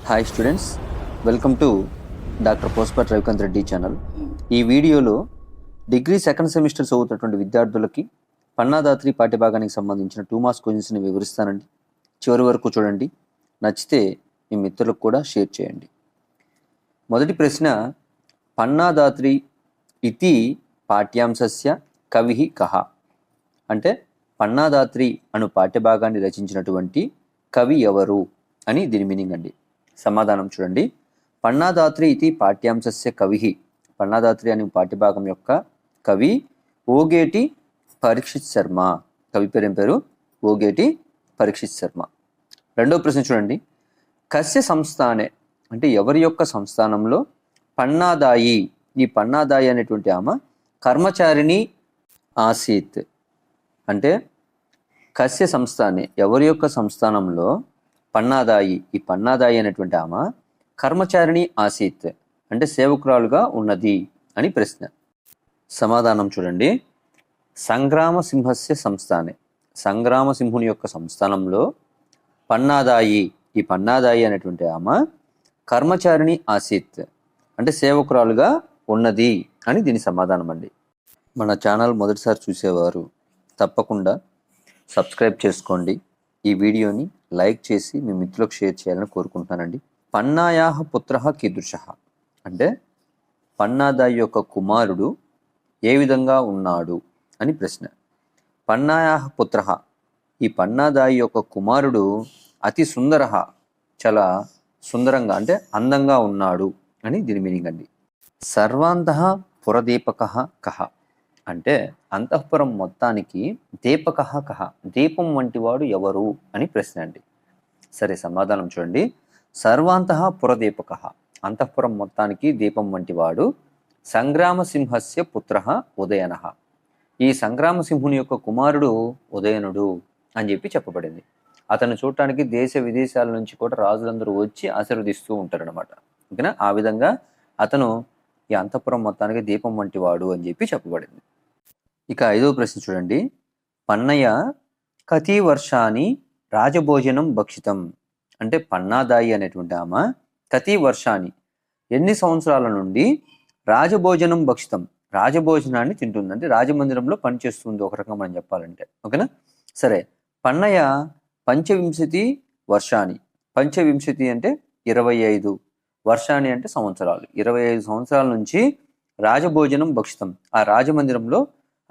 Hi students, welcome to doctor పోస్పట్ Ravikanth Reddy channel. ఈ వీడియోలో డిగ్రీ సెకండ్ సెమిస్టర్ చదువుతున్నటువంటి విద్యార్థులకి పన్నాదాత్రి పాఠ్యభాగానికి సంబంధించిన 2 మార్క్స్ క్వశ్చన్స్ని వివరిస్తానండి. చివరి వరకు చూడండి. నచ్చితే మీ మిత్రులకు కూడా షేర్ చేయండి. మొదటి ప్రశ్న, పన్నాదాత్రి ఇతి పాఠ్యాంశస్య కవిః కః? అంటే పన్నాదాత్రి అను పాఠ్యభాగాన్ని రచించినటువంటి కవి ఎవరు అని దీని మీనింగ్ అండి. సమాధానం చూడండి. పన్నాదాత్రి ఇది పాఠ్యాంశస్య కవిః. పన్నాదాత్రి అనే పాఠ్యభాగం యొక్క కవి ఓగేటి పరీక్షిత్ శర్మ. కవి పేరు ఏం పేరు? ఓగేటి పరీక్షిత్ శర్మ. రెండవ ప్రశ్న చూడండి. కస్య సంస్థానే అంటే ఎవరి యొక్క సంస్థానంలో పన్నాదాయి, ఈ పన్నాదాయి అనేటువంటి ఆమె కర్మచారిణి ఆసీత్. అంటే కస్య సంస్థానే ఎవరి యొక్క సంస్థానంలో పన్నాదాయి, ఈ పన్నాదాయి అనేటువంటి ఆమె కర్మచారిణి ఆసీత్ అంటే సేవకురాలుగా ఉన్నది అని ప్రశ్న. సమాధానం చూడండి. సంగ్రామసింహస్య సంస్థానే, సంగ్రామసింహుని యొక్క సంస్థానంలో పన్నాదాయి, ఈ పన్నాదాయి అనేటువంటి ఆమె కర్మచారిణి ఆసీత్ అంటే సేవకురాలుగా ఉన్నది అని దీని సమాధానం అండి. మన ఛానల్ మొదటిసారి చూసేవారు తప్పకుండా సబ్స్క్రైబ్ చేసుకోండి. ఈ వీడియోని లైక్ చేసి మీ మిత్రులకు షేర్ చేయాలని కోరుకుంటున్నానండి. పన్నాయాహ పుత్రః కీదృశః అంటే పన్నాదాయి యొక్క కుమారుడు ఏ విధంగా ఉన్నాడు అని ప్రశ్న. పన్నాయాహ పుత్రః, ఈ పన్నాదాయి యొక్క కుమారుడు అతి సుందరః, చాలా సుందరంగా అంటే అందంగా ఉన్నాడు అని దీని మీనింగ్ అండి. సర్వాంతః పురదీపకః కః అంటే అంతఃపురం మొత్తానికి దీపకః కః, దీపం వంటి వాడు ఎవరు అని ప్రశ్న అండి. సరే, సమాధానం చూడండి. సర్వాంతః పురదీపకః, అంతఃపురం మొత్తానికి దీపం వంటి వాడు సంగ్రామసింహస్య పుత్రః ఉదయనః. ఈ సంగ్రామసింహుని యొక్క కుమారుడు ఉదయనుడు అని చెప్పి చెప్పబడింది. అతను చూడటానికి దేశ విదేశాల నుంచి కూడా రాజులందరూ వచ్చి ఆశీర్వదిస్తూ ఉంటారనమాట. ఓకేనా? ఆ విధంగా అతను ఈ అంతఃపురం మొత్తానికి దీపం వంటి వాడు అని చెప్పి చెప్పబడింది. ఇక ఐదవ ప్రశ్న చూడండి. పన్నయ కతి వర్షాన్ని రాజభోజనం భక్షితం అంటే పన్నాదాయి అనేటువంటి ఆమె కతి వర్షాన్ని ఎన్ని సంవత్సరాల నుండి రాజభోజనం భక్షితం, రాజభోజనాన్ని తింటుంది, అంటే రాజమందిరంలో పనిచేస్తుంది ఒక రకంగా మనం చెప్పాలంటే. ఓకేనా? సరే, పన్నయ పంచవింశతి వర్షాన్ని, పంచవింశతి అంటే 25, వర్షాన్ని అంటే సంవత్సరాలు, 25 సంవత్సరాల నుంచి రాజభోజనం భక్షితం, ఆ రాజమందిరంలో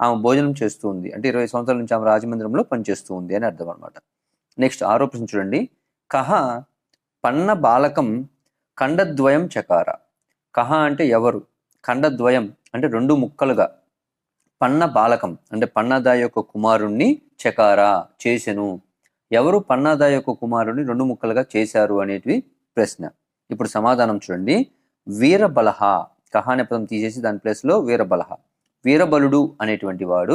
ఆమె భోజనం చేస్తూ ఉంది, అంటే 20 సంవత్సరాల నుంచి ఆమె రాజమందిరంలో పనిచేస్తూ ఉంది అని అర్థం అనమాట. నెక్స్ట్ ఆరో ప్రశ్న చూడండి. కహ పన్న బాలకం ఖండద్వయం చకార. కహ అంటే ఎవరు, ఖండద్వయం అంటే 2 ముక్కలుగా, పన్న బాలకం అంటే పన్నాదాయి యొక్క కుమారుణ్ణి చకార చేసెను. ఎవరు పన్నాదాయి యొక్క కుమారుణ్ణి 2 ముక్కలుగా చేశారు అనేటివి ప్రశ్న. ఇప్పుడు సమాధానం చూడండి. వీరబలహ, కహ అనే పదం తీసేసి దాని ప్లేస్లో వీరబలహ, వీరబలుడు అనేటువంటి వాడు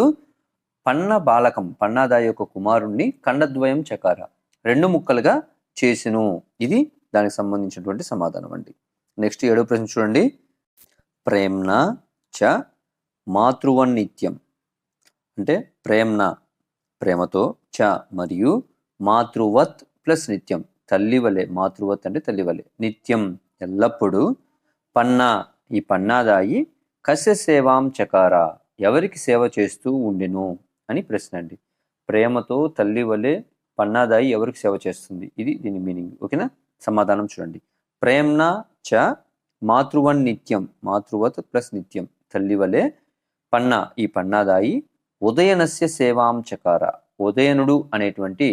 పన్న బాలకం పన్నాదాయి యొక్క కుమారుణ్ణి ఖండద్వయం చకార 2 ముక్కలుగా చేసెను. ఇది దానికి సంబంధించినటువంటి సమాధానం అండి. నెక్స్ట్ ఏడవ ప్రశ్న చూడండి. ప్రేమ్న చ మాతృవన్నిత్యం అంటే ప్రేమ్న ప్రేమతో, చ మరియు మాతృవత్ ప్లస్ నిత్యం తల్లివలే, మాతృవత్ అంటే తల్లివలే, నిత్యం ఎల్లప్పుడూ, పన్నా ఈ పన్నాదాయి కస్య సేవాం చకార ఎవరికి సేవ చేస్తూ ఉండెను అని ప్రశ్న అండి. ప్రేమతో తల్లివలే పన్నాదాయి ఎవరికి సేవ చేస్తుంది, ఇది దీని మీనింగ్. ఓకేనా? సమాధానం చూడండి. ప్రేమ్న చ మాతృవన్ నిత్యం, మాతృవత్ ప్లస్ నిత్యం తల్లివలే, పన్నా ఈ పన్నాదాయి ఉదయనస్య సేవాం చకార ఉదయనుడు అనేటువంటి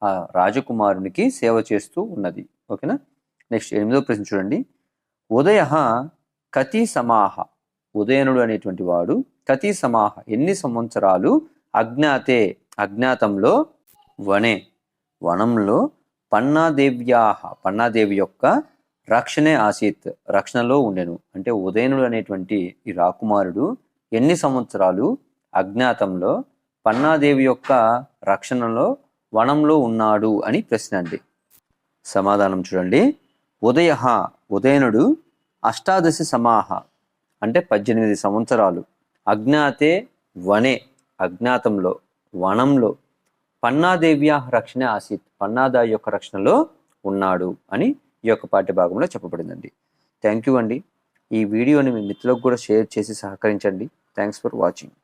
ఆ రాజకుమారునికి సేవ చేస్తూ ఉన్నది. ఓకేనా? నెక్స్ట్ 8వ ప్రశ్న చూడండి. ఉదయ కతి సమాహ, ఉదయనుడు అనేటువంటి వాడు కతి సమాహ ఎన్ని సంవత్సరాలు అజ్ఞాతే అజ్ఞాతంలో, వనే వనంలో, పన్నాదేవ్యాహ పన్నాదేవి యొక్క రక్షణే ఆసీత్ రక్షణలో ఉండెను. అంటే ఉదయనుడు అనేటువంటి ఈ రాకుమారుడు ఎన్ని సంవత్సరాలు అజ్ఞాతంలో పన్నాదేవి యొక్క రక్షణలో వనంలో ఉన్నాడు అని ప్రశ్న అండి. సమాధానం చూడండి. ఉదయ ఉదయనుడు అష్టాదశ సమాహ అంటే 18 సంవత్సరాలు, అజ్ఞాతే వనే అజ్ఞాతంలో వనంలో, పన్నాదేవ్యా రక్షణ ఆసీత్ పన్నాదాయి యొక్క రక్షణలో ఉన్నాడు అని ఈ యొక్క పాఠ్యభాగంలో చెప్పబడిందండి. థ్యాంక్ యూ అండి. ఈ వీడియోని మీ మిత్రులకు కూడా షేర్ చేసి సహకరించండి. Thanks for watching.